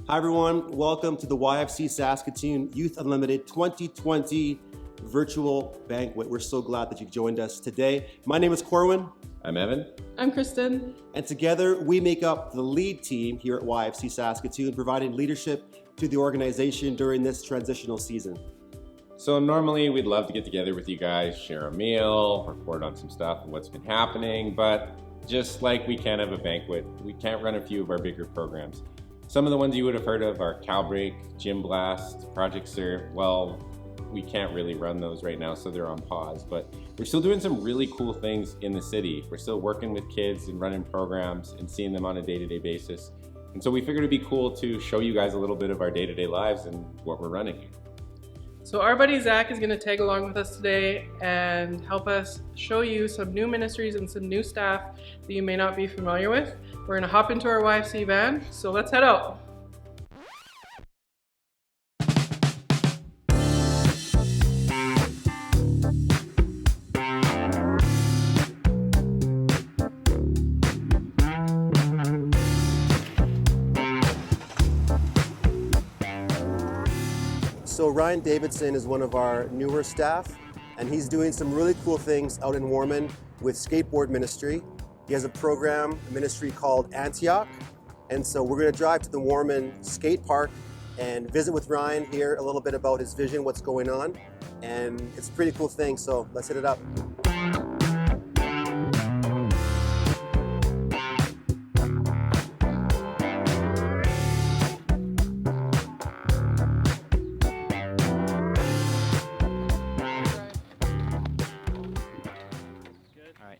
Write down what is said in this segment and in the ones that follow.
Hi everyone, welcome to the YFC Saskatoon Youth Unlimited 2020 virtual banquet. We're so glad that you've joined us today. My name is Corwin. I'm Evan. I'm Kristin. And together we make up the lead team here at YFC Saskatoon, providing leadership to the organization during this transitional season. So normally we'd love to get together with you guys, share a meal, report on some stuff and what's been happening, but just like we can't have a banquet, we can't run a few of our bigger programs. Some of the ones you would have heard of are Cal Break, Gym Blast, Project Surf. Well, we can't really run those right now, so they're on pause, but we're still doing some really cool things in the city. We're still working with kids and running programs and seeing them on a day-to-day basis. And so we figured it'd be cool to show you guys a little bit of our day-to-day lives and what we're running here. So our buddy Zach is going to tag along with us today and help us show you some new ministries and some new staff that you may not be familiar with. We're going to hop into our YFC van, so let's head out. So Ryan Davidson is one of our newer staff, and he's doing some really cool things out in Warman with skateboard ministry. He has a program, a ministry called Antioch, and so we're going to drive to the Warman skate park and visit with Ryan, hear a little bit about his vision, what's going on, and it's a pretty cool thing, so let's hit it up.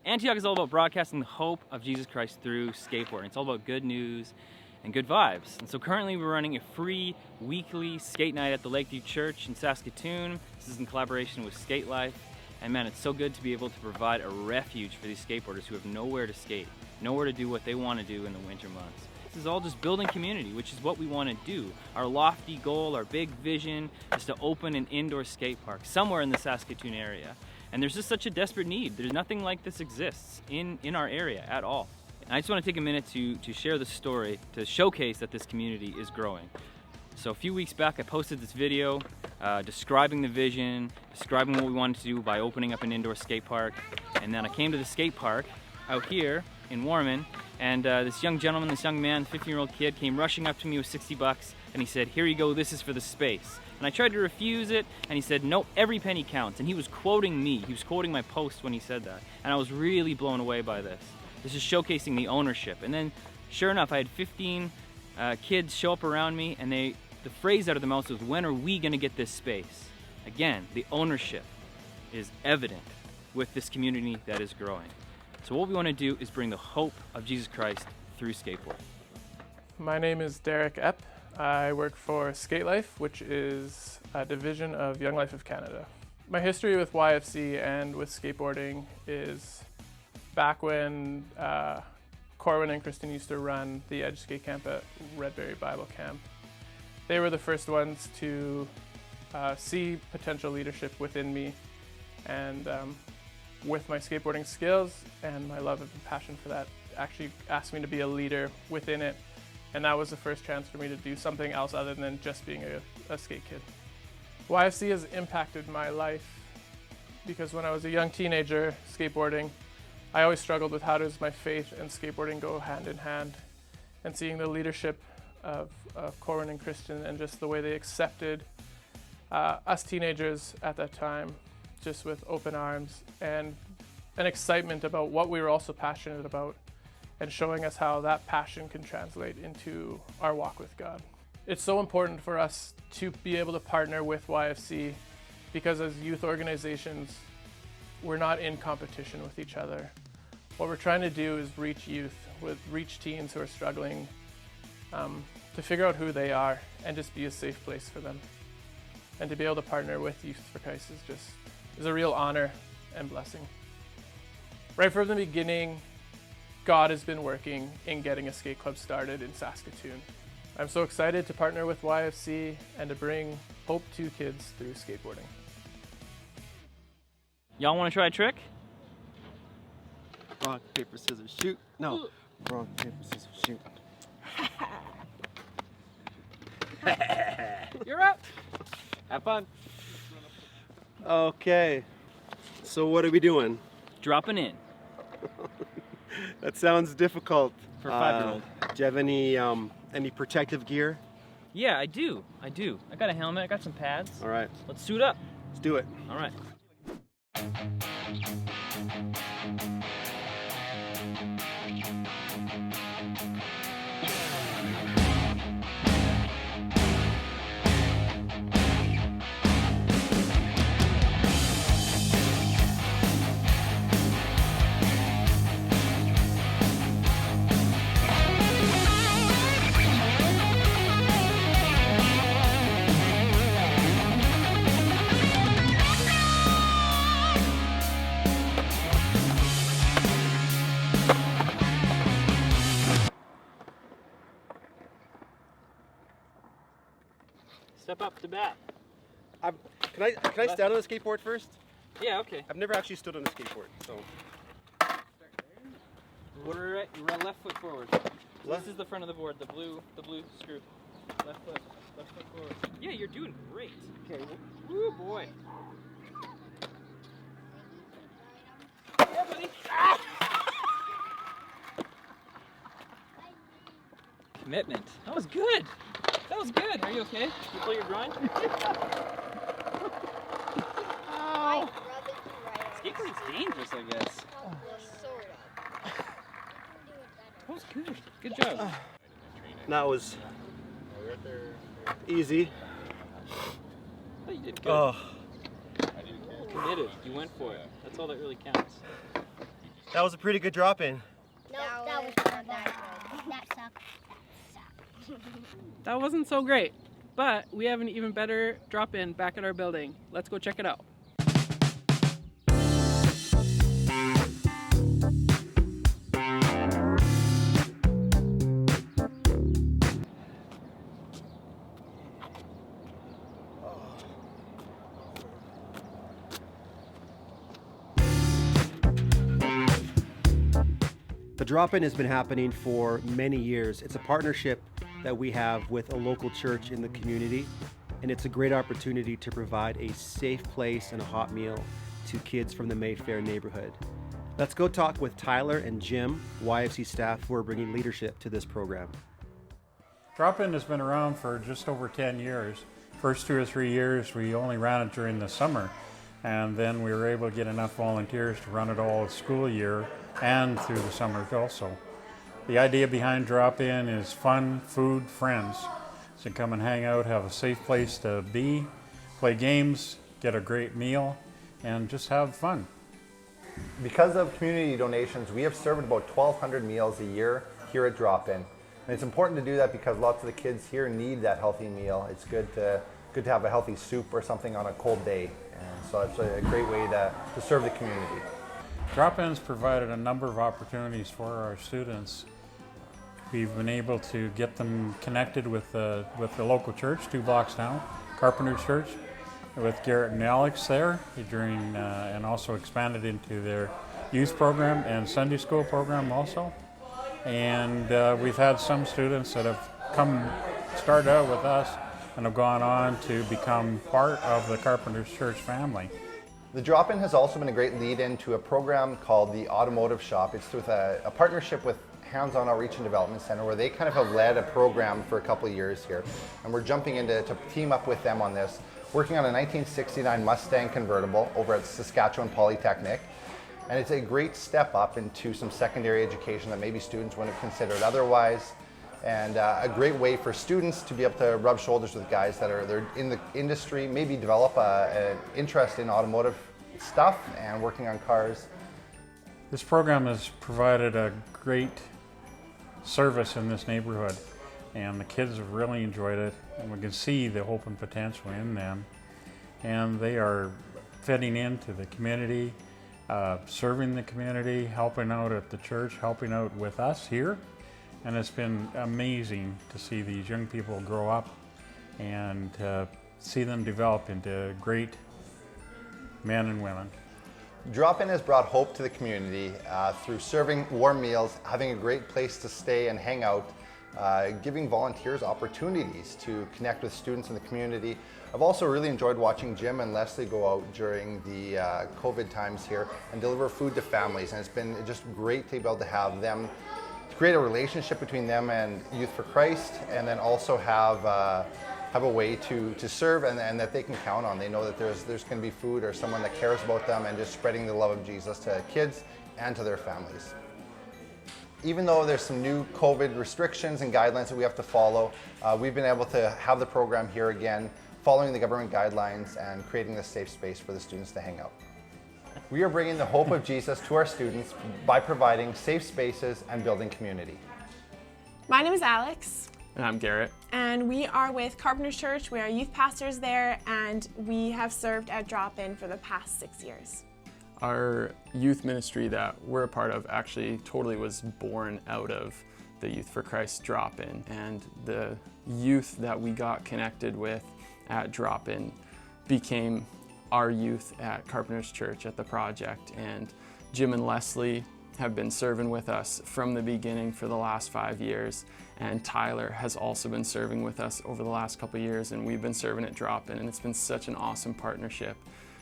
Antioch is all about broadcasting the hope of Jesus Christ through skateboarding. It's all about good news and good vibes. And so currently we're running a free weekly skate night at the Lakeview Church in Saskatoon. This is in collaboration with Skate Life. And man, it's so good to be able to provide a refuge for these skateboarders who have nowhere to skate, nowhere to do what they want to do in the winter months. This is all just building community, which is what we want to do. Our lofty goal, our big vision is to open an indoor skate park somewhere in the Saskatoon area. And there's just such a desperate need. There's nothing like this exists in our area at all. And I just want to take a minute to share the story, to showcase that this community is growing. So a few weeks back I posted this video describing the vision, describing what we wanted to do by opening up an indoor skate park. And then I came to the skate park out here in Warman, and this young gentleman, this young man, 15-year-old kid, came rushing up to me with $60 and he said, "Here you go, this is for the space." And I tried to refuse it, and he said, "Nope, every penny counts." And he was quoting me. He was quoting my post when he said that. And I was really blown away by this. This is showcasing the ownership. And then, sure enough, I had 15 kids show up around me, and the phrase out of their mouths was, "When are we going to get this space?" Again, the ownership is evident with this community that is growing. So what we want to do is bring the hope of Jesus Christ through skateboarding. My name is Derek Epp. I work for Skate Life, which is a division of Young Life of Canada. My history with YFC and with skateboarding is back when Corwin and Kristin used to run the Edge Skate Camp at Redberry Bible Camp. They were the first ones to see potential leadership within me, and with my skateboarding skills and my love and passion for that, actually asked me to be a leader within it. And that was the first chance for me to do something else other than just being a skate kid. YFC has impacted my life because when I was a young teenager skateboarding, I always struggled with how does my faith and skateboarding go hand in hand. And seeing the leadership of Corwin and Kristin and just the way they accepted us teenagers at that time, just with open arms and an excitement about what we were also passionate about, and showing us how that passion can translate into our walk with God. It's so important for us to be able to partner with YFC because as youth organizations, we're not in competition with each other. What we're trying to do is reach youth, reach teens who are struggling, to figure out who they are and just be a safe place for them. And to be able to partner with Youth for Christ is a real honor and blessing. Right from the beginning, God has been working in getting a skate club started in Saskatoon. I'm so excited to partner with YFC and to bring hope to kids through skateboarding. Y'all want to try a trick? Rock, paper, scissors, shoot. No. Rock, paper, scissors, shoot. You're up. Have fun. Okay, so what are we doing? Dropping in That sounds difficult. for a 5-year-old. Do you have any protective gear? Yeah, I do. I got a helmet. I got some pads. All right, Let's suit up. let's do it. All right. Step up to bat. Can I stand on a skateboard first? Yeah, okay. I've never actually stood on a skateboard, so. We're left foot forward. So Left? this is the front of the board, the blue screw. Left foot forward. Yeah, you're doing great. Okay. Woo, boy. Yeah, buddy. Ah! Commitment. That was good. That was good. Are you okay? You pull your groin? Oh. Skateboarding's dangerous, I guess. That was good. Good job. That was easy. Oh, you did good. Oh, Committed. You went for it. That's all that really counts. that was a pretty good drop in. No, that was not that good. That sucked. That wasn't so great, but we have an even better drop-in back at our building. Let's go check it out. The drop-in has been happening for many years. It's a partnership that we have with a local church in the community, and it's a great opportunity to provide a safe place and a hot meal to kids from the Mayfair neighborhood. Let's go talk with Tyler and Jim, YFC staff, who are bringing leadership to this program. Drop-in has been around for just over 10 years. First 2 or 3 years we only ran it during the summer, and then we were able to get enough volunteers to run it all school year and through the summers also. The idea behind Drop-In is fun, food, friends. So come and hang out, have a safe place to be, play games, get a great meal, and just have fun. Because of community donations, we have served about 1,200 meals a year here at Drop-In. And it's important to do that because lots of the kids here need that healthy meal. It's good to have a healthy soup or something on a cold day. And so it's a great way to serve the community. Drop-In's provided a number of opportunities for our students. We've been able to get them connected with the local church 2 blocks down, Carpenter's Church, with Garrett and Alex there during, and also expanded into their youth program and Sunday school program also. And we've had some students that have started out with us and have gone on to become part of the Carpenter's Church family. The Drop-In has also been a great lead-in to a program called the Automotive Shop. It's with a partnership with Hands-On Outreach and Development Center, where they kind of have led a program for a couple of years here. And we're jumping in to team up with them on this, working on a 1969 Mustang convertible over at Saskatchewan Polytechnic. And it's a great step up into some secondary education that maybe students wouldn't have considered otherwise. And a great way for students to be able to rub shoulders with guys that are in the industry, maybe develop an interest in automotive stuff and working on cars. This program has provided a great service in this neighborhood, and the kids have really enjoyed it, and we can see the hope and potential in them. And they are fitting into the community, serving the community, helping out at the church, helping out with us here. And it's been amazing to see these young people grow up and see them develop into great men and women. Drop-In has brought hope to the community through serving warm meals, having a great place to stay and hang out, giving volunteers opportunities to connect with students in the community. I've also really enjoyed watching Jim and Leslie go out during the COVID times here and deliver food to families, and it's been just great to be able to have them, to create a relationship between them and Youth for Christ, and then also have a way to serve and that they can count on. They know that there's going to be food or someone that cares about them, and just spreading the love of Jesus to kids and to their families. Even though there's some new COVID restrictions and guidelines that we have to follow, we've been able to have the program here again, following the government guidelines and creating this safe space for the students to hang out. We are bringing the hope of Jesus to our students by providing safe spaces and building community. My name is Alex. And I'm Garrett. And we are with Carpenter's Church. We are youth pastors there, and we have served at Drop-In for the past 6 years. Our youth ministry that we're a part of actually totally was born out of the Youth for Christ Drop-In, and the youth that we got connected with at Drop-In became our youth at Carpenter's Church at the project. And Jim and Leslie have been serving with us from the beginning for the last 5 years, and Tyler has also been serving with us over the last couple of years, and we've been serving at Drop-In, and it's been such an awesome partnership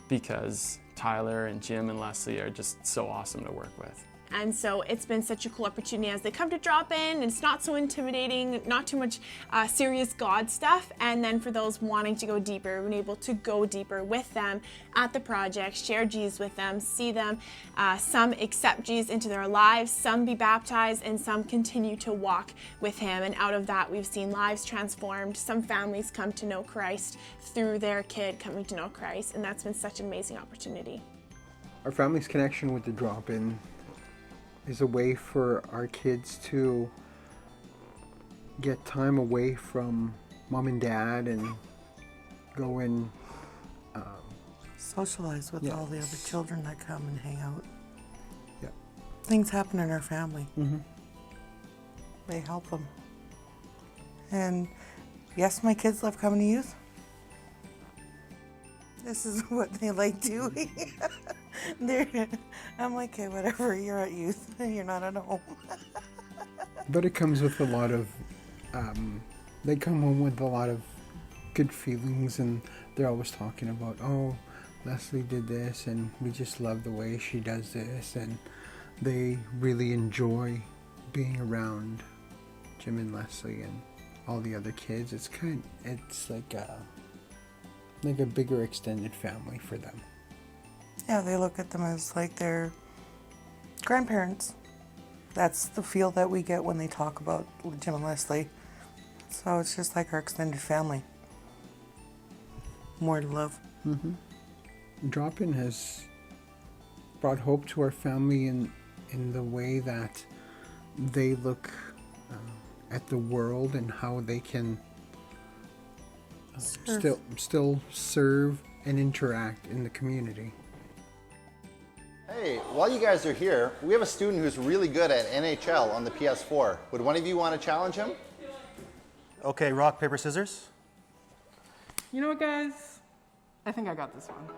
because Tyler and Jim and Leslie are just so awesome to work with. And so it's been such a cool opportunity as they come to Drop-In, and it's not so intimidating, not too much serious God stuff. And then for those wanting to go deeper, we've been able to go deeper with them at the project, share Jesus with them, see them. Some accept Jesus into their lives, some be baptized, and some continue to walk with him. And out of that, we've seen lives transformed. Some families come to know Christ through their kid coming to know Christ, and that's been such an amazing opportunity. Our family's connection with the Drop-In is a way for our kids to get time away from mom and dad and go and socialize with all the other children that come and hang out. Yeah. Things happen in our family. Mm-hmm. They help them. And yes, my kids love coming to youth. This is what they like doing. I'm like, okay, whatever, you're at youth, you're not at home. But it comes with a lot of, they come home with a lot of good feelings, and they're always talking about, oh, Leslie did this, and we just love the way she does this, and they really enjoy being around Jim and Leslie and all the other kids. It's like a bigger extended family for them. Yeah, they look at them as like their grandparents. That's the feel that we get when they talk about Jim and Leslie. So it's just like our extended family. More to love. Mm-hmm. Drop-In has brought hope to our family in the way that they look at the world and how they can still serve and interact in the community. Hey, while you guys are here, we have a student who's really good at NHL on the PS4. Would one of you want to challenge him? Okay, rock, paper, scissors. You know what, guys? I think I got this one.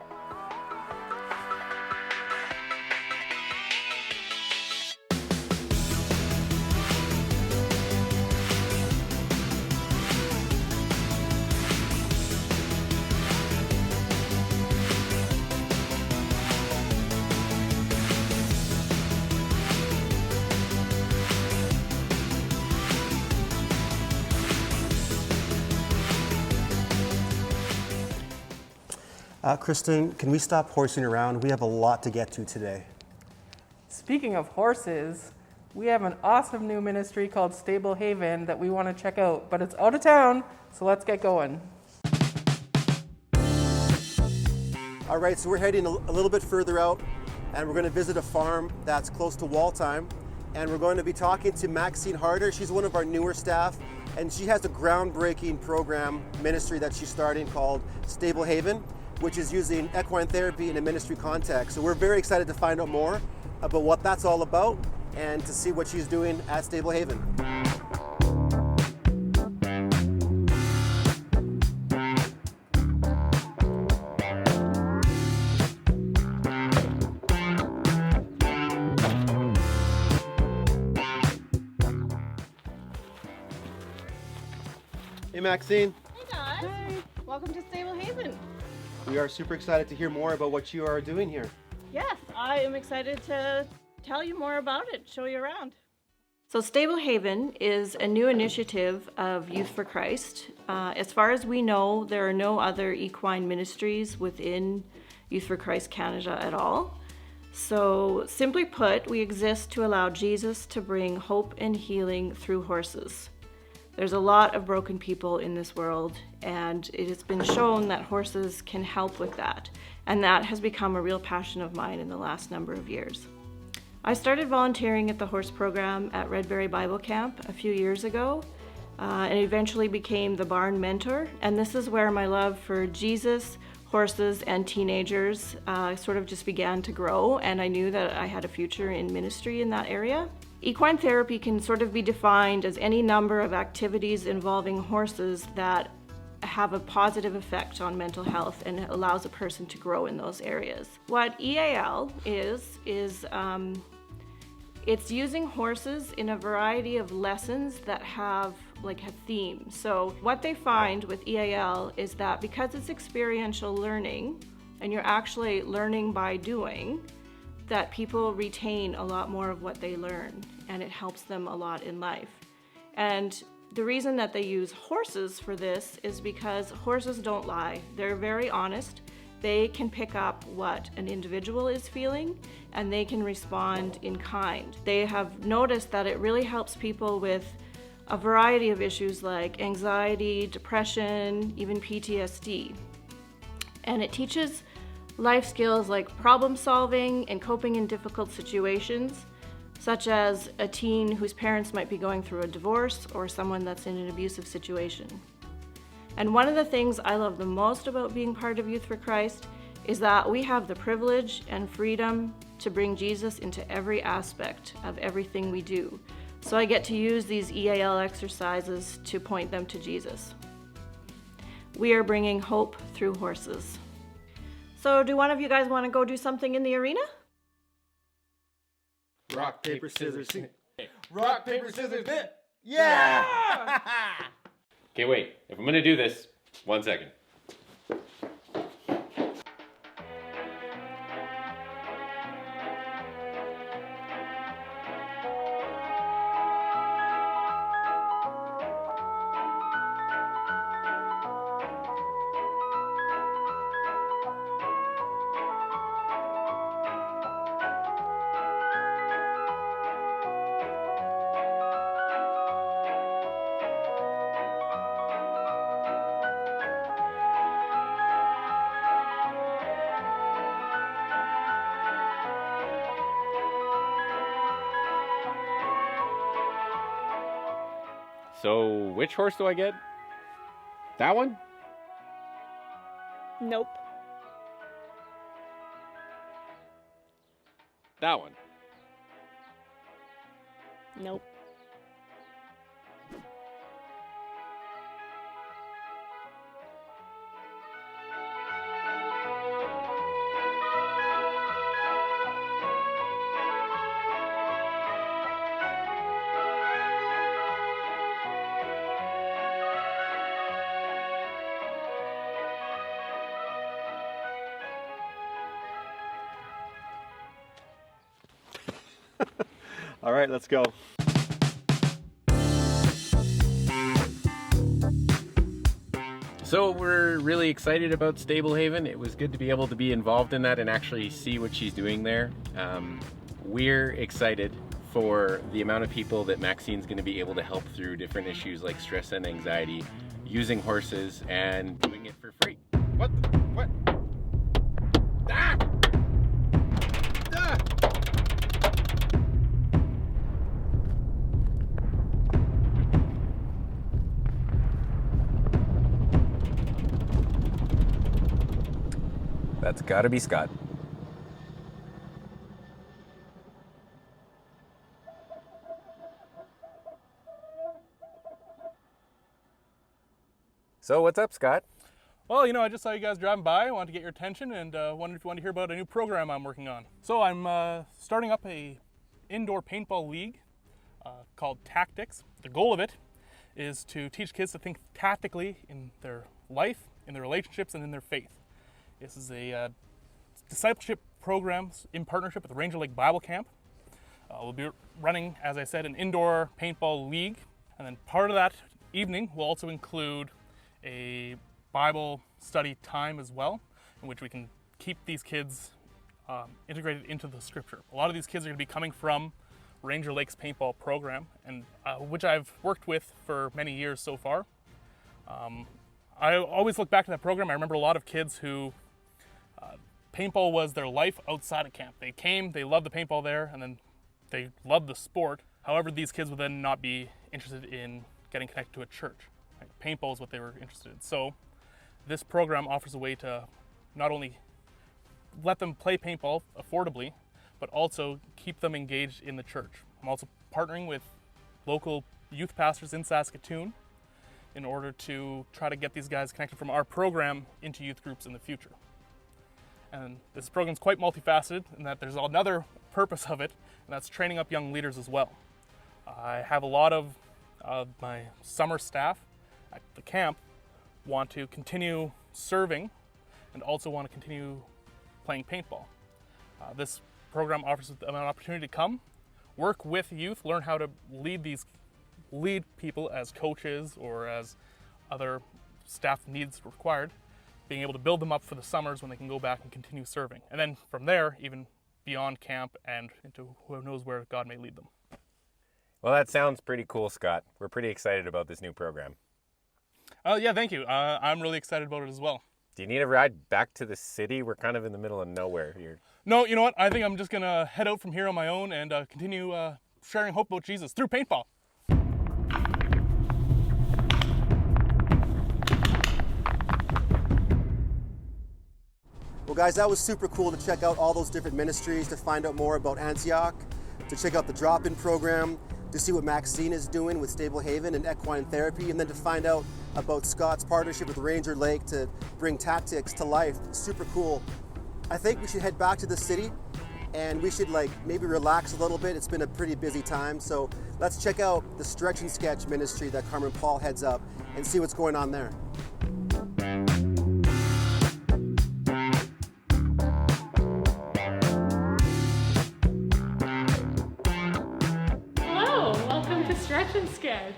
Kristin, can we stop horsing around? We have a lot to get to today. Speaking of horses, we have an awesome new ministry called Stable Haven that we want to check out, but it's out of town, so let's get going. All right, so we're heading a little bit further out, and we're going to visit a farm that's close to Waltime, and we're going to be talking to Maxine Harder. She's one of our newer staff, and she has a groundbreaking program ministry that she's starting called Stable Haven, which is using equine therapy in a ministry context. So we're very excited to find out more about what that's all about and to see what she's doing at Stable Haven. Hey Maxine. Hey guys. Hi. Welcome to Stable Haven. We are super excited to hear more about what you are doing here. Yes, I am excited to tell you more about it, show you around. So Stable Haven is a new initiative of Youth for Christ. As far as we know, there are no other equine ministries within Youth for Christ Canada at all. So simply put, we exist to allow Jesus to bring hope and healing through horses. There's a lot of broken people in this world, and it has been shown that horses can help with that. And that has become a real passion of mine in the last number of years. I started volunteering at the horse program at Redberry Bible Camp a few years ago, and eventually became the barn mentor. And this is where my love for Jesus, horses, and teenagers sort of just began to grow, and I knew that I had a future in ministry in that area. Equine therapy can sort of be defined as any number of activities involving horses that have a positive effect on mental health and allows a person to grow in those areas. What EAL is it's using horses in a variety of lessons that have like a theme. So what they find with EAL is that because it's experiential learning and you're actually learning by doing, that people retain a lot more of what they learn, and it helps them a lot in life. And the reason that they use horses for this is because horses don't lie. They're very honest. They can pick up what an individual is feeling, and they can respond in kind. They have noticed that it really helps people with a variety of issues like anxiety, depression, even PTSD. And it teaches life skills like problem solving and coping in difficult situations, such as a teen whose parents might be going through a divorce or someone that's in an abusive situation. And one of the things I love the most about being part of Youth for Christ is that we have the privilege and freedom to bring Jesus into every aspect of everything we do. So I get to use these EAL exercises to point them to Jesus. We are bringing hope through horses. So do one of you guys want to go do something in the arena? Rock, paper, scissors, shoot. Rock, paper, scissors, hit! Yeah! Okay, wait. If I'm gonna do this, 1 second. So, which horse do I get? That one? Nope. That one? Nope. All right, let's go. So we're really excited about Stable Haven. It was good to be able to be involved in that and actually see what she's doing there. We're excited for the amount of people that Maxine's going to be able to help through different issues like stress and anxiety using horses and doing it for free. What? What? Ah! Ah! That's gotta be Scott. So what's up, Scott? Well, you know, I just saw you guys driving by. I wanted to get your attention and wondered if you wanted to hear about a new program I'm working on. So I'm starting up a indoor paintball league called Tactics. The goal of it is to teach kids to think tactically in their life, in their relationships, and in their faith. This is a discipleship program in partnership with the Ranger Lake Bible Camp. We'll be running, as I said, an indoor paintball league, and then part of that evening will also include a Bible study time as well, in which we can keep these kids integrated into the scripture. A lot of these kids are going to be coming from Ranger Lake's paintball program, and which I've worked with for many years so far. I always look back to that program. I remember a lot of kids who paintball was their life outside of camp. They came, they loved the paintball there, and then they loved the sport. However, these kids would then not be interested in getting connected to a church. Right? Paintball is what they were interested in. So this program offers a way to not only let them play paintball affordably, but also keep them engaged in the church. I'm also partnering with local youth pastors in Saskatoon in order to try to get these guys connected from our program into youth groups in the future. And this program is quite multifaceted in that there's another purpose of it, and that's training up young leaders as well. I have a lot of my summer staff at the camp want to continue serving and also want to continue playing paintball. This program offers them an opportunity to come, work with youth, learn how to lead people as coaches or as other staff needs required, being able to build them up for the summers when they can go back and continue serving. And then from there, even beyond camp and into who knows where God may lead them. Well, that sounds pretty cool, Scott. We're pretty excited about this new program. Yeah, thank you. I'm really excited about it as well. Do you need a ride back to the city? We're kind of in the middle of nowhere here. No, you know what? I think I'm just going to head out from here on my own and continue sharing hope about Jesus through paintball. Well, guys, that was super cool to check out all those different ministries, to find out more about Antioch, to check out the drop-in program, to see what Maxine is doing with Stable Haven and equine therapy, and then to find out about Scott's partnership with Ranger Lake to bring tactics to life. Super cool. I think we should head back to the city and we should maybe relax a little bit. It's been a pretty busy time, so let's check out the Stretch and Sketch ministry that Carmen Paul heads up and see what's going on there. Stretch and Sketch.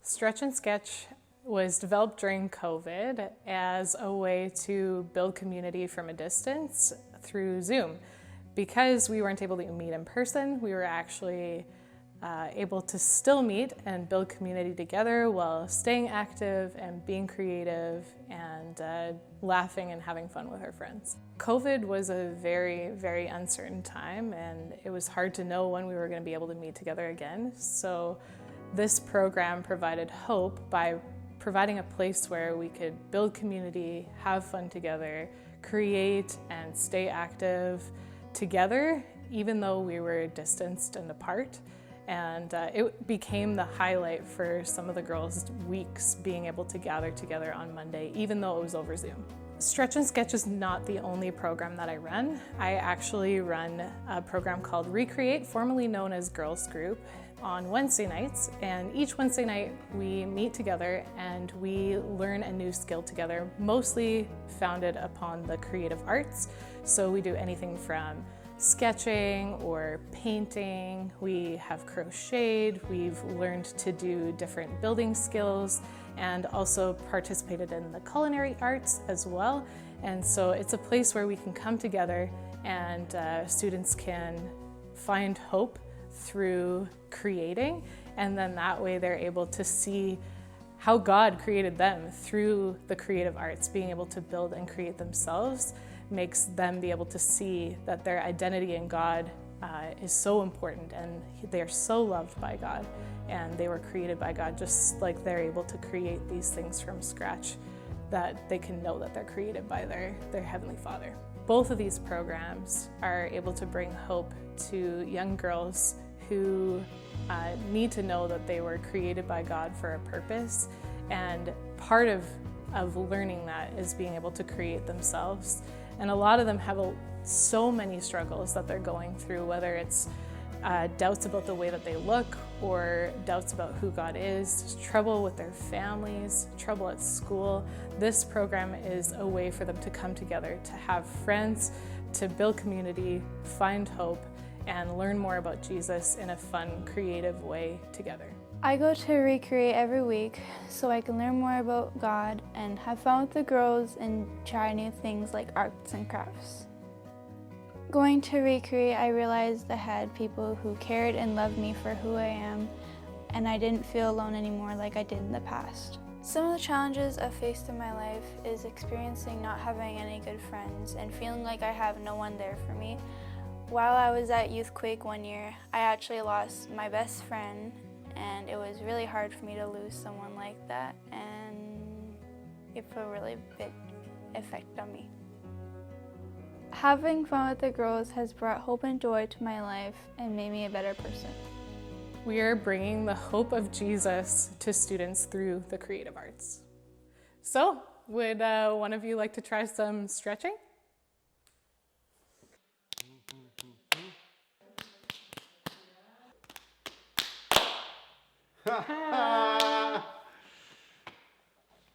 Stretch and Sketch was developed during COVID as a way to build community from a distance through Zoom. Because we weren't able to meet in person, we were actually able to still meet and build community together while staying active and being creative and laughing and having fun with our friends. COVID was a very, very uncertain time, and it was hard to know when we were going to be able to meet together again. So this program provided hope by providing a place where we could build community, have fun together, create and stay active together, even though we were distanced and apart. And it became the highlight for some of the girls' weeks, being able to gather together on Monday, even though it was over Zoom. Stretch and Sketch is not the only program that I run. I actually run a program called Recreate, formerly known as Girls Group, on Wednesday nights. And each Wednesday night we meet together and we learn a new skill together, mostly founded upon the creative arts. So we do anything from sketching or painting, we have crocheted, we've learned to do different building skills, and also participated in the culinary arts as well. And so it's a place where we can come together and students can find hope through creating, and then that way they're able to see how God created them through the creative arts. Being able to build and create themselves makes them be able to see that their identity in God is so important, and they are so loved by God, and they were created by God, just like they're able to create these things from scratch, that they can know that they're created by their Heavenly Father. Both of these programs are able to bring hope to young girls who need to know that they were created by God for a purpose, and part of learning that is being able to create themselves. And a lot of them have so many struggles that they're going through, whether it's doubts about the way that they look or doubts about who God is, trouble with their families, trouble at school. This program is a way for them to come together, to have friends, to build community, find hope, and learn more about Jesus in a fun, creative way together. I go to Recreate every week so I can learn more about God and have fun with the girls and try new things like arts and crafts. Going to Recreate, I realized I had people who cared and loved me for who I am, and I didn't feel alone anymore like I did in the past. Some of the challenges I've faced in my life is experiencing not having any good friends and feeling like I have no one there for me. While I was at Youth Quake one year, I actually lost my best friend, and it was really hard for me to lose someone like that, and it put a really big effect on me. Having fun with the girls has brought hope and joy to my life and made me a better person. We are bringing the hope of Jesus to students through the creative arts. So, would one of you like to try some stretching?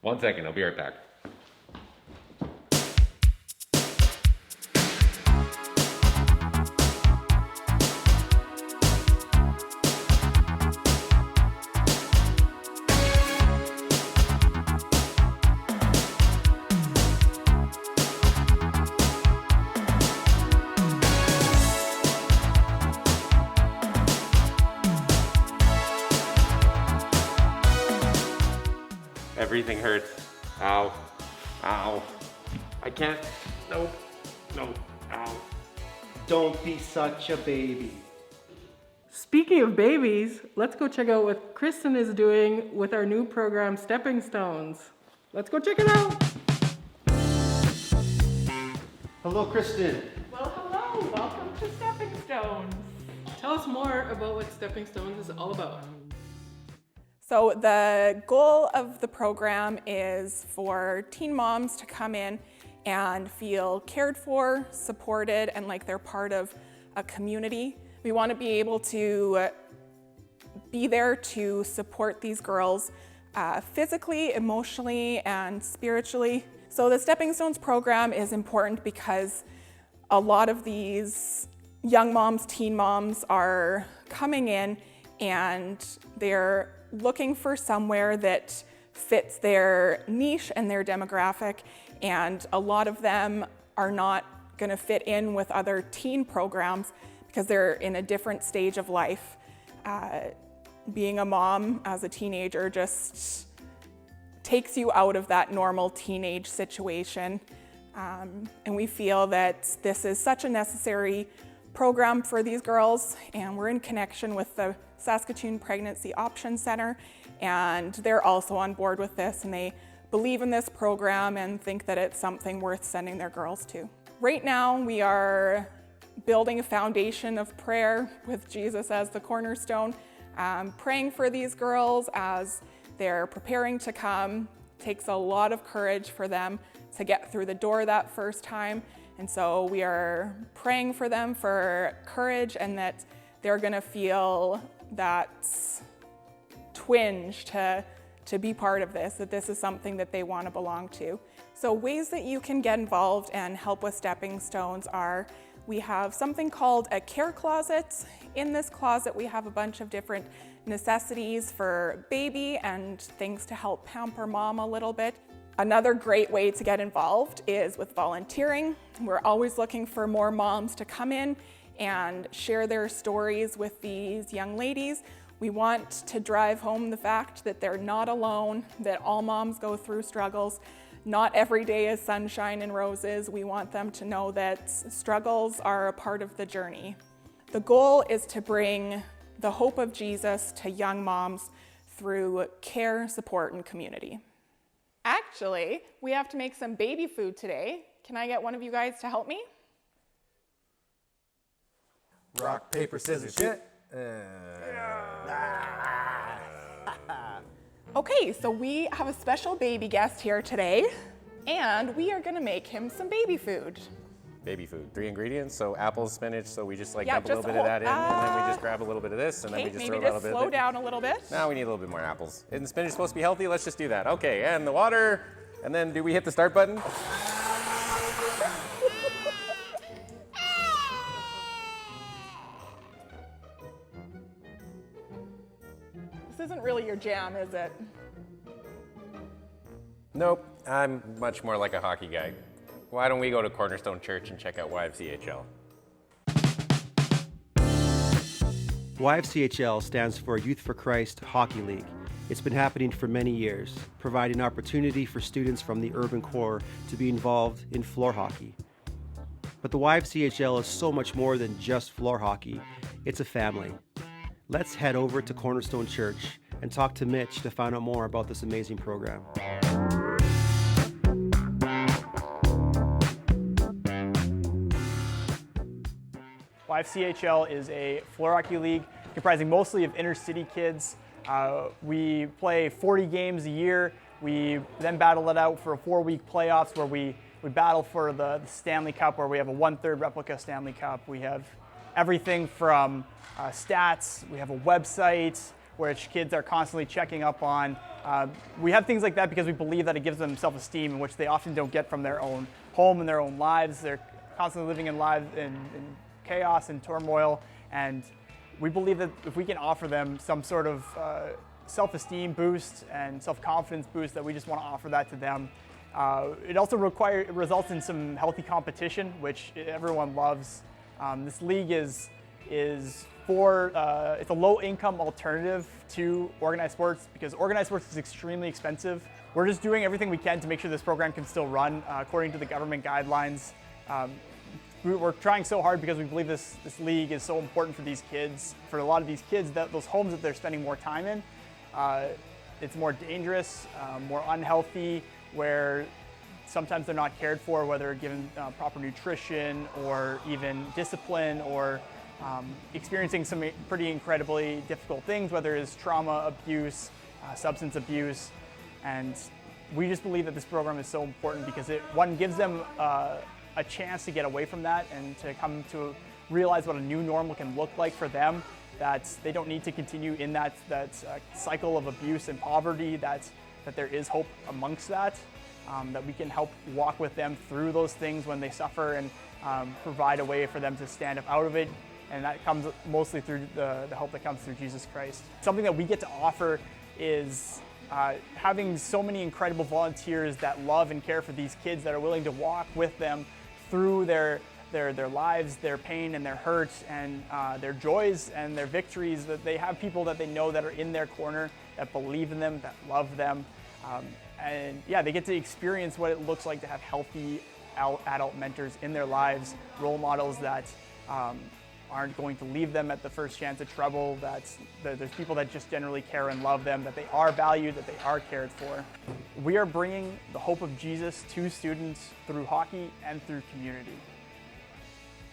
One second, I'll be right back. Everything hurts. Ow. Ow. I can't. Nope. Nope. Ow. Don't be such a baby. Speaking of babies, let's go check out what Kristin is doing with our new program, Stepping Stones. Let's go check it out. Hello, Kristin. Well, hello. Welcome to Stepping Stones. Tell us more about what Stepping Stones is all about. So the goal of the program is for teen moms to come in and feel cared for, supported, and like they're part of a community. We want to be able to be there to support these girls physically, emotionally, and spiritually. So the Stepping Stones program is important because a lot of these young moms, teen moms are coming in and they're looking for somewhere that fits their niche and their demographic, and a lot of them are not going to fit in with other teen programs because they're in a different stage of life. Being a mom as a teenager just takes you out of that normal teenage situation, and we feel that this is such a necessary program for these girls, and we're in connection with the Saskatoon Pregnancy Option Center, and they're also on board with this, and they believe in this program and think that it's something worth sending their girls to. Right now, we are building a foundation of prayer with Jesus as the cornerstone, praying for these girls as they're preparing to come. It takes a lot of courage for them to get through the door that first time, and so we are praying for them for courage and that they're gonna feel that twinge to be part of this, that this is something that they want to belong to. So ways that you can get involved and help with Stepping Stones are, we have something called a care closet. In this closet we have a bunch of different necessities for baby and things to help pamper mom a little bit. Another great way to get involved is with volunteering. We're always looking for more moms to come in and share their stories with these young ladies. We want to drive home the fact that they're not alone, that all moms go through struggles. Not every day is sunshine and roses. We want them to know that struggles are a part of the journey. The goal is to bring the hope of Jesus to young moms through care, support, and community. Actually, we have to make some baby food today. Can I get one of you guys to help me? Rock, paper, scissors, shit. Okay, so we have a special baby guest here today, and we are gonna make him some baby food. baby food. 3 ingredients, so apples, spinach, so we just like Yeah, dump a little just bit of that in, and then we uh, just grab a little bit of this, and then we Okay, just maybe throw a little just bit of slow it. down a little bit. Now we need a little bit more apples. Isn't spinach supposed to be healthy? Let's just do that. Okay, and the water, and then do we hit the start button? This isn't really your jam, is it? Nope, I'm much more like a hockey guy. Why don't we go to Cornerstone Church and check out YFCHL? YFCHL stands for Youth for Christ Hockey League. It's been happening for many years, providing opportunity for students from the urban core to be involved in floor hockey. But the YFCHL is so much more than just floor hockey. It's a family. Let's head over to Cornerstone Church and talk to Mitch to find out more about this amazing program. YFCHL is a floor hockey league comprising mostly of inner city kids. We play 40 games a year. We then battle it out for a 4-week playoffs where we battle for the Stanley Cup, where we have a 1/3 replica Stanley Cup. We have everything from stats. We have a website which kids are constantly checking up on. We have things like that because we believe that it gives them self-esteem, in which they often don't get from their own home and their own lives. They're constantly living in lives in chaos and turmoil, and we believe that if we can offer them some sort of self-esteem boost and self-confidence boost, that we just want to offer that to them. It also results in some healthy competition, which everyone loves. This league is for it's a low-income alternative to organized sports, because organized sports is extremely expensive. We're just doing everything we can to make sure this program can still run according to the government guidelines. We're trying so hard because we believe this league is so important for these kids. For a lot of these kids, those homes that they're spending more time in, it's more dangerous, more unhealthy, where sometimes they're not cared for, whether given proper nutrition or even discipline, or experiencing some pretty incredibly difficult things, whether it's trauma, abuse, substance abuse. And we just believe that this program is so important because it, one, gives them a chance to get away from that and to come to realize what a new normal can look like for them, that they don't need to continue in that cycle of abuse and poverty, that there is hope amongst that, that we can help walk with them through those things when they suffer, and provide a way for them to stand up out of it. And that comes mostly through the help that comes through Jesus Christ. Something that we get to offer is having so many incredible volunteers that love and care for these kids, that are willing to walk with them through their lives, their pain and their hurt, and their joys and their victories. That they have people that they know that are in their corner, that believe in them, that love them. And yeah, they get to experience what it looks like to have healthy adult mentors in their lives, role models that aren't going to leave them at the first chance of trouble, that there's people that just generally care and love them, that they are valued, that they are cared for. We are bringing the hope of Jesus to students through hockey and through community.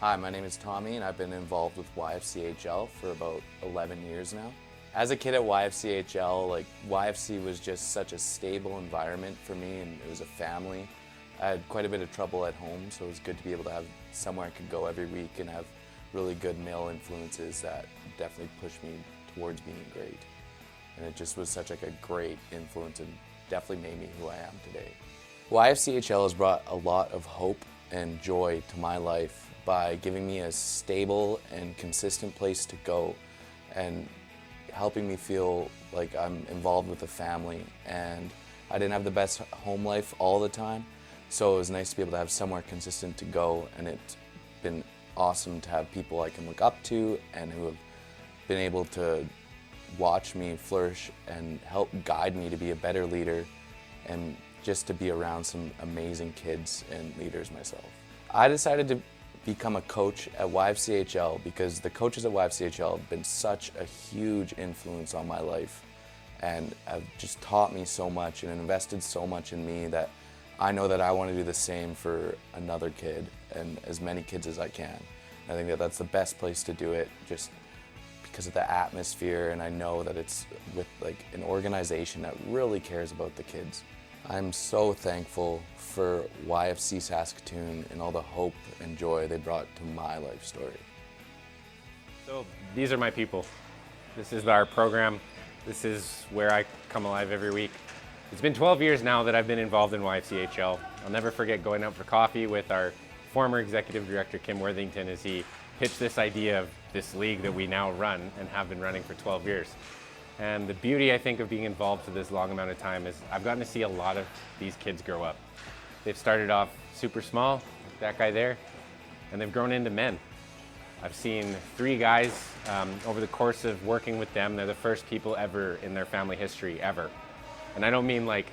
Hi, my name is Tommy, and I've been involved with YFCHL for about 11 years now. As a kid at YFCHL, YFC was just such a stable environment for me, and it was a family. I had quite a bit of trouble at home, so it was good to be able to have somewhere I could go every week and have really good male influences that definitely pushed me towards being great. And it just was such a great influence, and definitely made me who I am today. YFCHL has brought a lot of hope and joy to my life by giving me a stable and consistent place to go, and helping me feel like I'm involved with a family. And I didn't have the best home life all the time, so it was nice to be able to have somewhere consistent to go, and it's been awesome to have people I can look up to and who have been able to watch me flourish and help guide me to be a better leader, and just to be around some amazing kids and leaders myself. I decided to become a coach at YFCHL because the coaches at YFCHL have been such a huge influence on my life, and have just taught me so much and invested so much in me, that I know that I want to do the same for another kid and as many kids as I can. I think that that's the best place to do it, just because of the atmosphere, and I know that it's with an organization that really cares about the kids. I'm so thankful for YFC Saskatoon and all the hope and joy they brought to my life story. So these are my people. This is our program. This is where I come alive every week. It's been 12 years now that I've been involved in YFCHL. I'll never forget going out for coffee with our former executive director, Kim Worthington, as he pitched this idea of this league that we now run and have been running for 12 years. And the beauty, I think, of being involved for this long amount of time is I've gotten to see a lot of these kids grow up. They've started off super small, like that guy there, and they've grown into men. I've seen 3 guys over the course of working with them. They're the first people ever in their family history, ever. And I don't mean like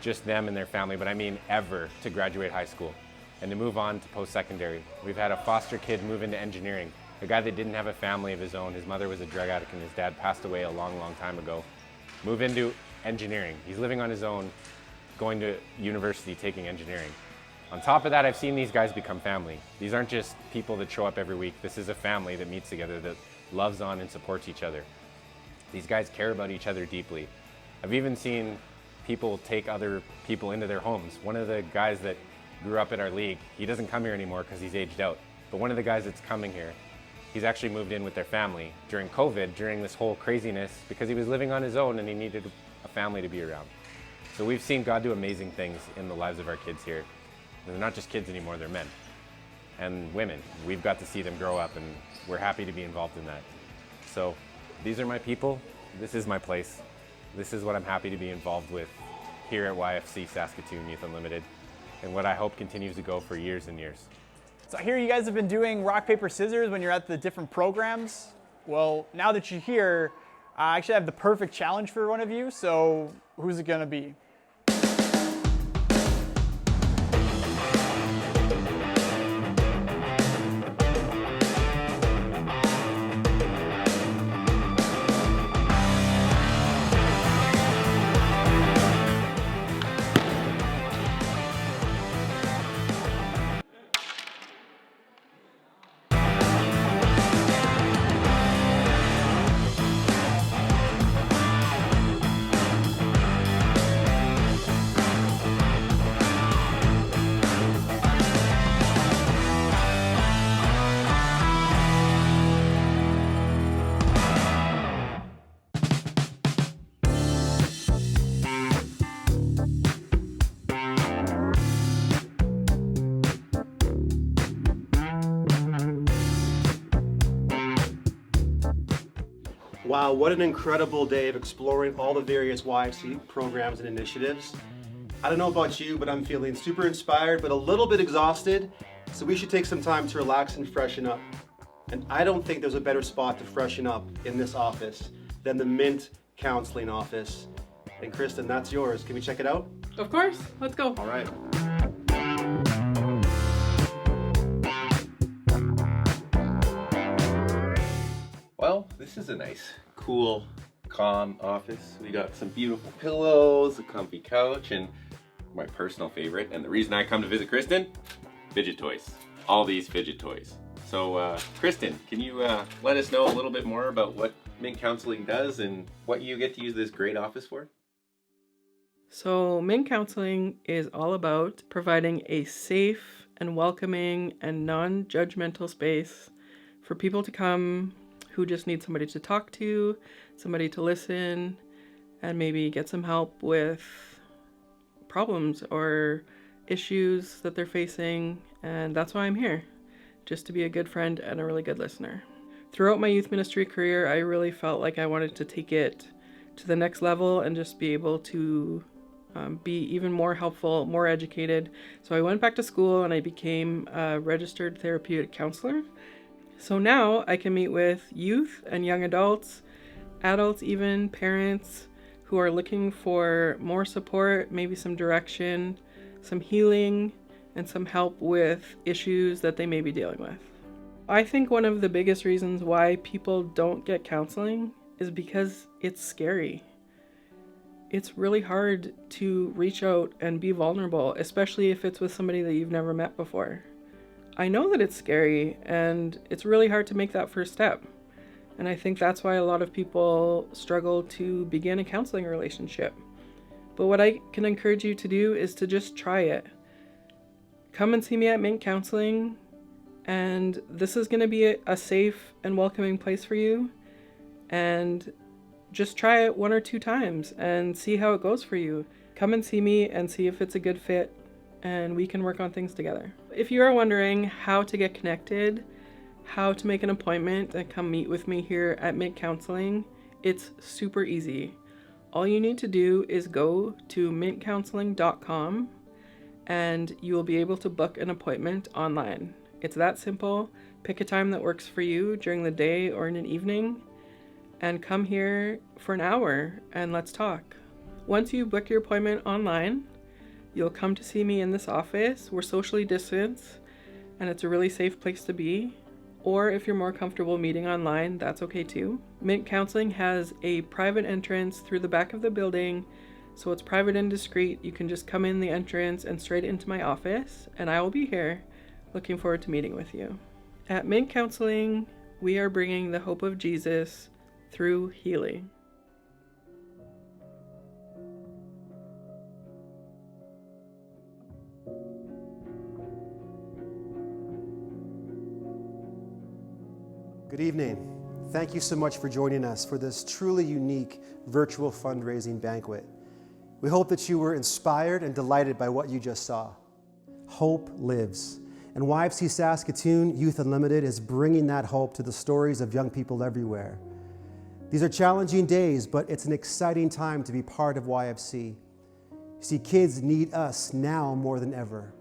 just them and their family, but I mean ever to graduate high school and to move on to post-secondary. We've had a foster kid move into engineering, a guy that didn't have a family of his own. His mother was a drug addict and his dad passed away a long, long time ago. Move into engineering. He's living on his own, going to university, taking engineering. On top of that, I've seen these guys become family. These aren't just people that show up every week. This is a family that meets together, that loves on and supports each other. These guys care about each other deeply. I've even seen people take other people into their homes. One of the guys that grew up at our league, he doesn't come here anymore because he's aged out. But one of the guys that's coming here, he's actually moved in with their family during COVID, during this whole craziness, because he was living on his own and he needed a family to be around. So we've seen God do amazing things in the lives of our kids here. They're not just kids anymore, they're men and women. We've got to see them grow up and we're happy to be involved in that. So these are my people, this is my place. This is what I'm happy to be involved with here at YFC Saskatoon Youth Unlimited, and what I hope continues to go for years and years. So I hear you guys have been doing rock, paper, scissors when you're at the different programs. Well, now that you're here, I actually have the perfect challenge for one of you, so who's it gonna be? Wow, what an incredible day of exploring all the various YFC programs and initiatives. I don't know about you, but I'm feeling super inspired, but a little bit exhausted, so we should take some time to relax and freshen up. And I don't think there's a better spot to freshen up in this office than the Mint Counseling office. And Kristin, that's yours. Can we check it out? Of course, let's go. All right. Well, this is a nice, cool, calm office. We got some beautiful pillows, a comfy couch, and my personal favorite, and the reason I come to visit Kristin, fidget toys. All these fidget toys. So, Kristin, can you let us know a little bit more about what Mint Counseling does and what you get to use this great office for? So Mint Counseling is all about providing a safe and welcoming and non-judgmental space for people to come who just need somebody to talk to, somebody to listen, and maybe get some help with problems or issues that they're facing. And that's why I'm here, just to be a good friend and a really good listener. Throughout my youth ministry career, I really felt like I wanted to take it to the next level and just be able to be even more helpful, more educated. So I went back to school and I became a registered therapeutic counselor. So now I can meet with youth and young adults even, parents who are looking for more support, maybe some direction, some healing, and some help with issues that they may be dealing with. I think one of the biggest reasons why people don't get counseling is because it's scary. It's really hard to reach out and be vulnerable, especially if it's with somebody that you've never met before. I know that it's scary and it's really hard to make that first step. And I think that's why a lot of people struggle to begin a counseling relationship. But what I can encourage you to do is to just try it. Come and see me at Mint Counseling, and this is going to be a safe and welcoming place for you. And just try it 1 or 2 times and see how it goes for you. Come and see me and see if it's a good fit, and we can work on things together. If you are wondering how to get connected, how to make an appointment and come meet with me here at Mint Counseling, it's super easy. All you need to do is go to mintcounseling.com and you will be able to book an appointment online. It's that simple. Pick a time that works for you during the day or in an evening and come here for an hour and let's talk. Once you book your appointment online, you'll come to see me in this office. We're socially distanced and it's a really safe place to be. Or if you're more comfortable meeting online, that's okay too. Mint Counseling has a private entrance through the back of the building, so it's private and discreet. You can just come in the entrance and straight into my office, and I will be here. Looking forward to meeting with you. At Mint Counseling, we are bringing the hope of Jesus through healing. Good evening. Thank you so much for joining us for this truly unique virtual fundraising banquet. We hope that you were inspired and delighted by what you just saw. Hope lives. And YFC Saskatoon Youth Unlimited is bringing that hope to the stories of young people everywhere. These are challenging days, but it's an exciting time to be part of YFC. You see, kids need us now more than ever.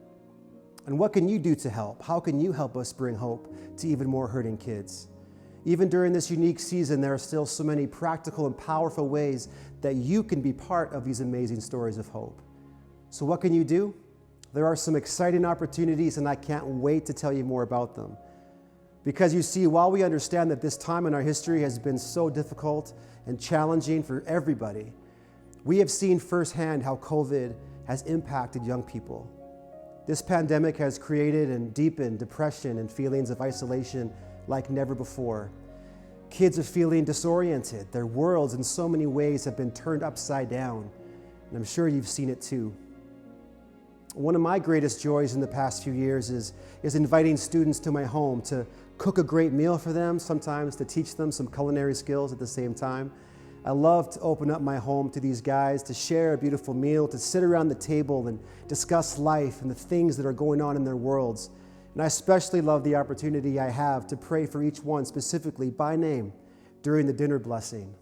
And what can you do to help? How can you help us bring hope to even more hurting kids? Even during this unique season, there are still so many practical and powerful ways that you can be part of these amazing stories of hope. So what can you do? There are some exciting opportunities, and I can't wait to tell you more about them. Because you see, while we understand that this time in our history has been so difficult and challenging for everybody, we have seen firsthand how COVID has impacted young people. This pandemic has created and deepened depression and feelings of isolation like never before. Kids are feeling disoriented. Their worlds in so many ways have been turned upside down, and I'm sure you've seen it too. One of my greatest joys in the past few years is inviting students to my home to cook a great meal for them, sometimes to teach them some culinary skills at the same time. I love to open up my home to these guys, to share a beautiful meal, to sit around the table and discuss life and the things that are going on in their worlds. And I especially love the opportunity I have to pray for each one specifically by name during the dinner blessing.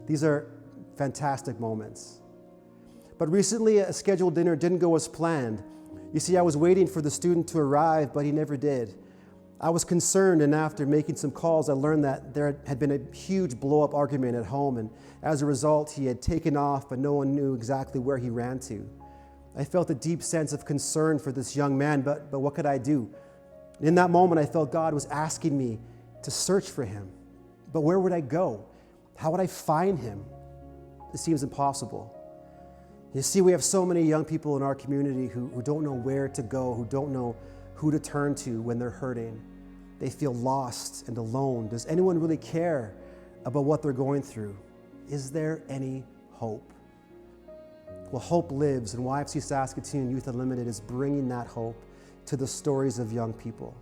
These are fantastic moments. But recently, a scheduled dinner didn't go as planned. You see, I was waiting for the student to arrive, but he never did. I was concerned, and after making some calls, I learned that there had been a huge blow-up argument at home, and as a result, he had taken off, but no one knew exactly where he ran to. I felt a deep sense of concern for this young man, but what could I do? In that moment, I felt God was asking me to search for him. But where would I go? How would I find him? It seems impossible. You see, we have so many young people in our community who don't know where to go, who don't know who to turn to when they're hurting. They feel lost and alone. Does anyone really care about what they're going through? Is there any hope? Well, hope lives, and YFC Saskatoon Youth Unlimited is bringing that hope to the stories of young people.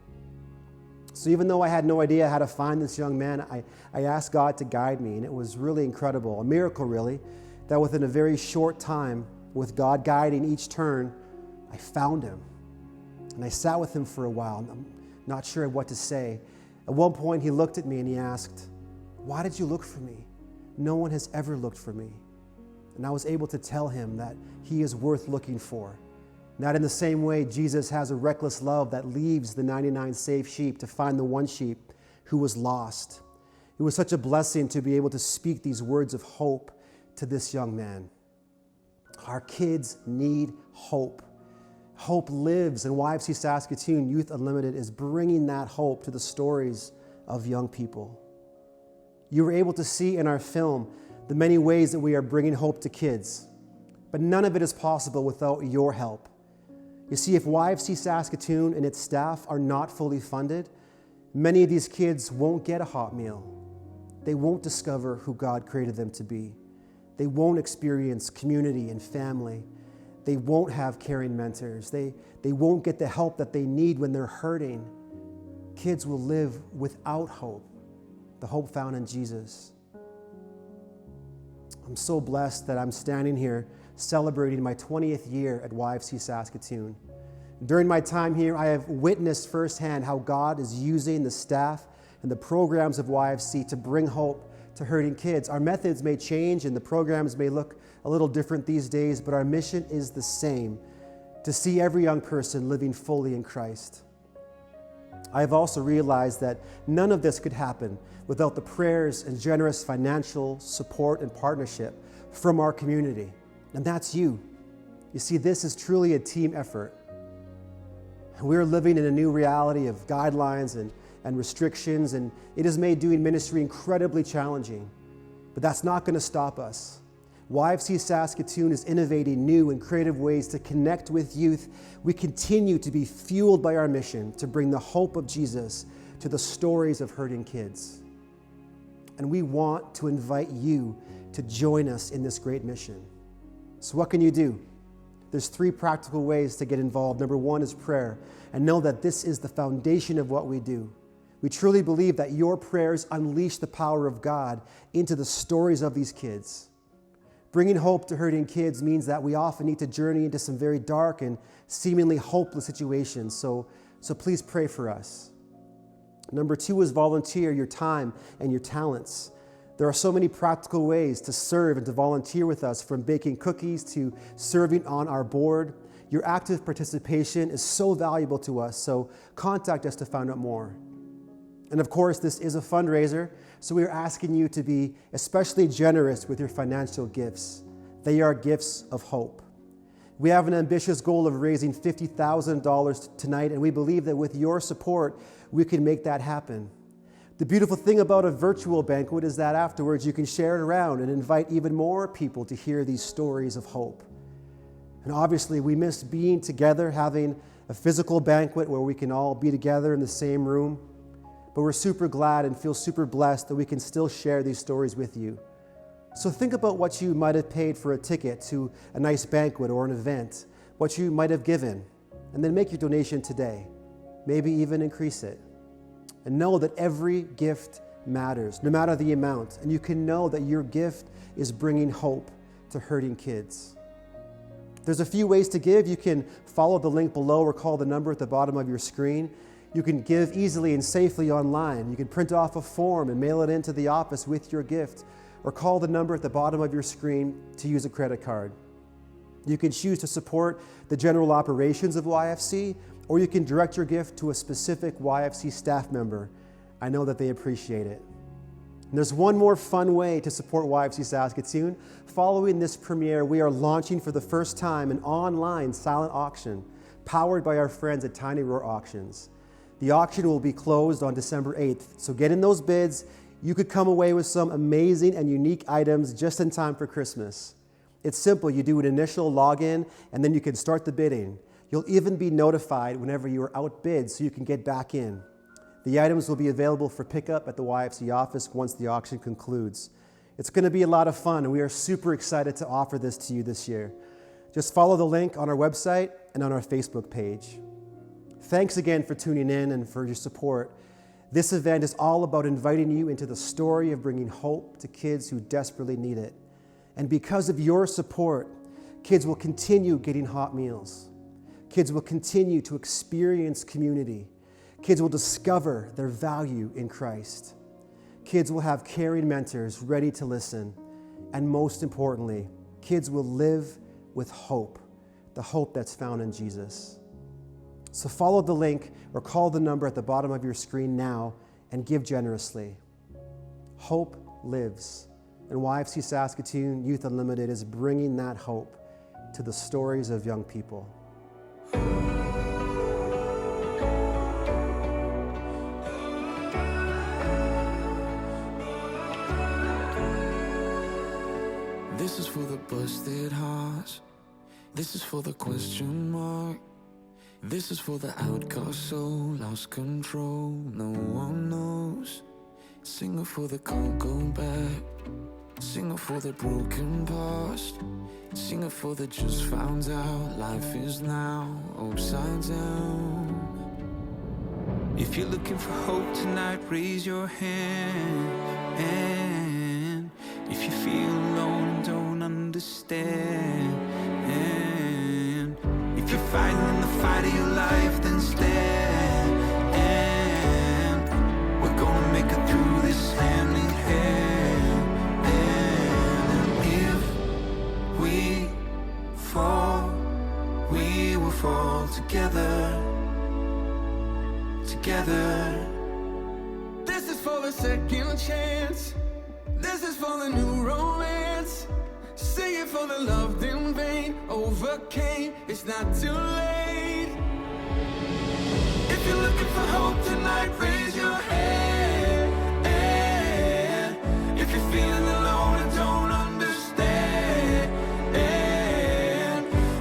So even though I had no idea how to find this young man, I asked God to guide me, and it was really incredible, a miracle really, that within a very short time, with God guiding each turn, I found him. And I sat with him for a while. I'm not sure what to say. At one point, he looked at me and he asked, "Why did you look for me? No one has ever looked for me." And I was able to tell him that he is worth looking for. That in the same way, Jesus has a reckless love that leaves the 99 safe sheep to find the one sheep who was lost. It was such a blessing to be able to speak these words of hope to this young man. Our kids need hope. Hope lives, and YFC Saskatoon Youth Unlimited is bringing that hope to the stories of young people. You were able to see in our film the many ways that we are bringing hope to kids, but none of it is possible without your help. You see, if YFC Saskatoon and its staff are not fully funded, many of these kids won't get a hot meal. They won't discover who God created them to be. They won't experience community and family. They won't have caring mentors. They won't get the help that they need when they're hurting. Kids will live without hope, the hope found in Jesus. I'm so blessed that I'm standing here celebrating my 20th year at YFC Saskatoon. During my time here, I have witnessed firsthand how God is using the staff and the programs of YFC to bring hope to hurting kids. Our methods may change and the programs may look a little different these days, but our mission is the same, to see every young person living fully in Christ. I have also realized that none of this could happen without the prayers and generous financial support and partnership from our community. And that's you. You see, this is truly a team effort. We're living in a new reality of guidelines and restrictions, and it has made doing ministry incredibly challenging. But that's not going to stop us. YFC Saskatoon is innovating new and creative ways to connect with youth. We continue to be fueled by our mission to bring the hope of Jesus to the stories of hurting kids. And we want to invite you to join us in this great mission. So what can you do? There's 3 practical ways to get involved. Number 1 is prayer, and know that this is the foundation of what we do. We truly believe that your prayers unleash the power of God into the stories of these kids. Bringing hope to hurting kids means that we often need to journey into some very dark and seemingly hopeless situations, so please pray for us. Number 2 is volunteer your time and your talents. There are so many practical ways to serve and to volunteer with us, from baking cookies to serving on our board. Your active participation is so valuable to us, so contact us to find out more. And of course, this is a fundraiser, so we are asking you to be especially generous with your financial gifts. They are gifts of hope. We have an ambitious goal of raising $50,000 tonight, and we believe that with your support, we can make that happen. The beautiful thing about a virtual banquet is that afterwards you can share it around and invite even more people to hear these stories of hope. And obviously, we miss being together, having a physical banquet where we can all be together in the same room. But we're super glad and feel super blessed that we can still share these stories with you. So think about what you might have paid for a ticket to a nice banquet or an event, what you might have given, and then make your donation today. Maybe even increase it. And know that every gift matters, no matter the amount. And you can know that your gift is bringing hope to hurting kids. There's a few ways to give. You can follow the link below or call the number at the bottom of your screen. You can give easily and safely online. You can print off a form and mail it into the office with your gift, or call the number at the bottom of your screen to use a credit card. You can choose to support the general operations of YFC, or you can direct your gift to a specific YFC staff member. I know that they appreciate it. And there's one more fun way to support YFC Saskatoon. Following this premiere, we are launching for the first time an online silent auction powered by our friends at Tiny Roar Auctions. The auction will be closed on December 8th, so get in those bids. You could come away with some amazing and unique items just in time for Christmas. It's simple. You do an initial login, and then you can start the bidding. You'll even be notified whenever you are outbid so you can get back in. The items will be available for pickup at the YFC office once the auction concludes. It's going to be a lot of fun, and we are super excited to offer this to you this year. Just follow the link on our website and on our Facebook page. Thanks again for tuning in and for your support. This event is all about inviting you into the story of bringing hope to kids who desperately need it. And because of your support, kids will continue getting hot meals. Kids will continue to experience community. Kids will discover their value in Christ. Kids will have caring mentors ready to listen. And most importantly, kids will live with hope, the hope that's found in Jesus. So follow the link or call the number at the bottom of your screen now and give generously. Hope lives. And YFC Saskatoon Youth Unlimited is bringing that hope to the stories of young people. This is for the busted hearts. This is for the question mark. This is for the outcast soul, lost control, no one knows. Singer for the can't go back. Sing it for the broken past. Sing it for the just found out. Life is now upside down. If you're looking for hope tonight, raise your hand. If you feel alone and don't understand, if you're fighting in the fight of your life, then stand. We're gonna make it through this hand in hand. And if we fall, we will fall together. Together. This is for the second chance. This is for the new romance. Sing it for the loved in vain. Overcame, it's not too late. If you're looking for hope tonight, raise your hand. If you're feeling alone and don't understand,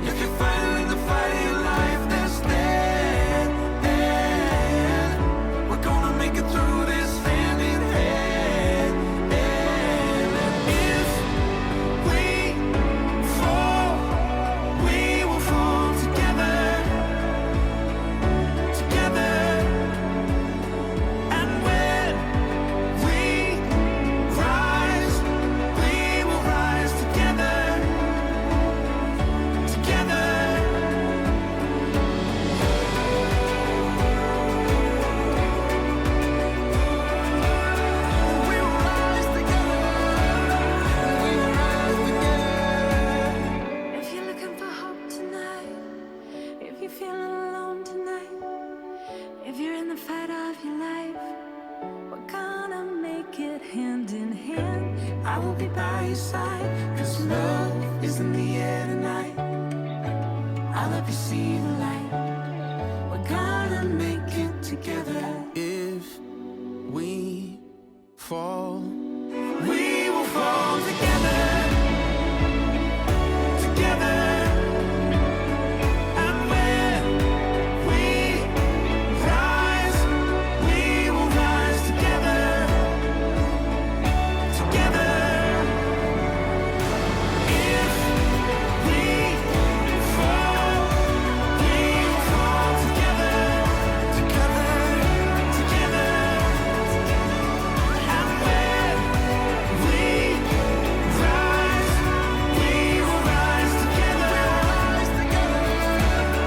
if you're fighting in the fight of your life, then stand. We're gonna make it through this hand in hand. And if we fall, we will fall together. Together. And when we rise, we will rise together. Together. If you're looking for hope tonight, if you're feeling alone tonight, if you're in the fight of your life, we're gonna make it hand in hand. I will be by your side, 'cause love is in the air tonight. I'll help you see the light. We're gonna make it together. If we fall, we will fall together. Together. And when we rise, we will rise together. Together. If we fall, we will fall together. Together. Together. And when we rise, we will rise together.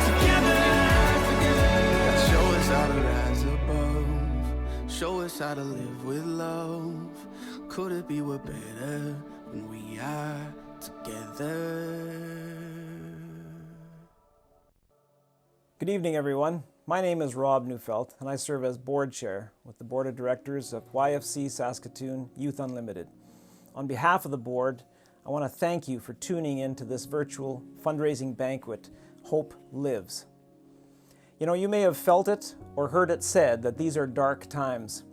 Together. Show us how to rise above. Show us how to live with love. Could it be we're better when we are together? Good evening, everyone. My name is Rob Neufeld, and I serve as board chair with the board of directors of YFC Saskatoon Youth Unlimited. On behalf of the board, I want to thank you for tuning in to this virtual fundraising banquet, Hope Lives. You know, you may have felt it or heard it said that these are dark times.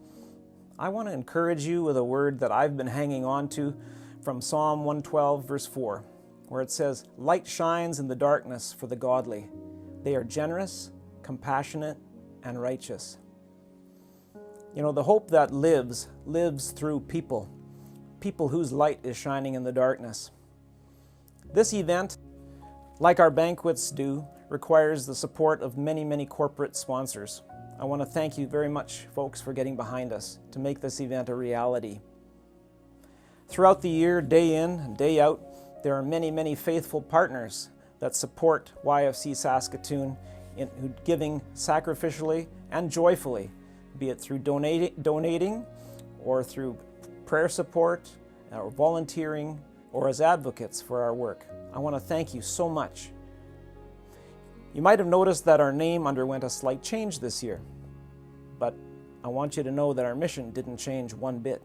I want to encourage you with a word that I've been hanging on to from Psalm 112, verse 4, where it says, "Light shines in the darkness for the godly. They are generous, compassionate, and righteous." You know, the hope that lives through people whose light is shining in the darkness. This event, like our banquets do, requires the support of many, many corporate sponsors. I want to thank you very much, folks, for getting behind us to make this event a reality. Throughout the year, day in and day out, there are many, many faithful partners that support YFC Saskatoon in giving sacrificially and joyfully, be it through donating or through prayer support or volunteering or as advocates for our work. I want to thank you so much. You might have noticed that our name underwent a slight change this year, but I want you to know that our mission didn't change one bit.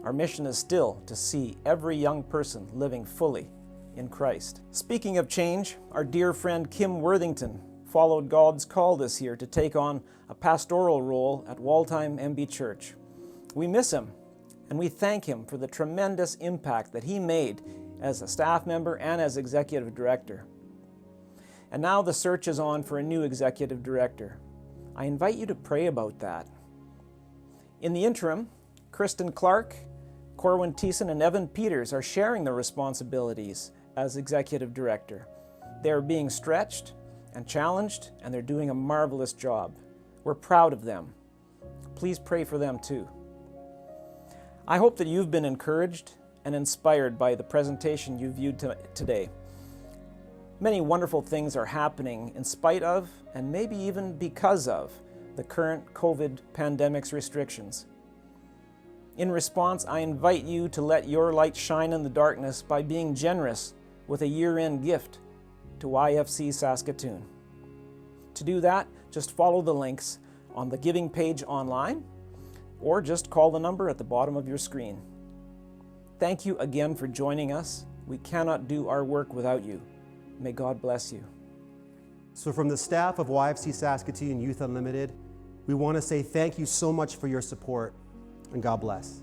Our mission is still to see every young person living fully in Christ. Speaking of change, our dear friend Kim Worthington followed God's call this year to take on a pastoral role at Waldheim MB Church. We miss him, and we thank him for the tremendous impact that he made as a staff member and as executive director. And now the search is on for a new executive director. I invite you to pray about that. In the interim, Kristin Clark, Corwin, Thiessen, and Evan Peters are sharing the responsibilities as Executive Director. They are being stretched and challenged, and they're doing a marvelous job. We're proud of them. Please pray for them too. I hope that you've been encouraged and inspired by the presentation you viewed today. Many wonderful things are happening in spite of, and maybe even because of, the current COVID pandemic's restrictions. In response, I invite you to let your light shine in the darkness by being generous with a year-end gift to YFC Saskatoon. To do that, just follow the links on the giving page online, or just call the number at the bottom of your screen. Thank you again for joining us. We cannot do our work without you. May God bless you. So from the staff of YFC Saskatoon Youth Unlimited, we want to say thank you so much for your support, and God bless.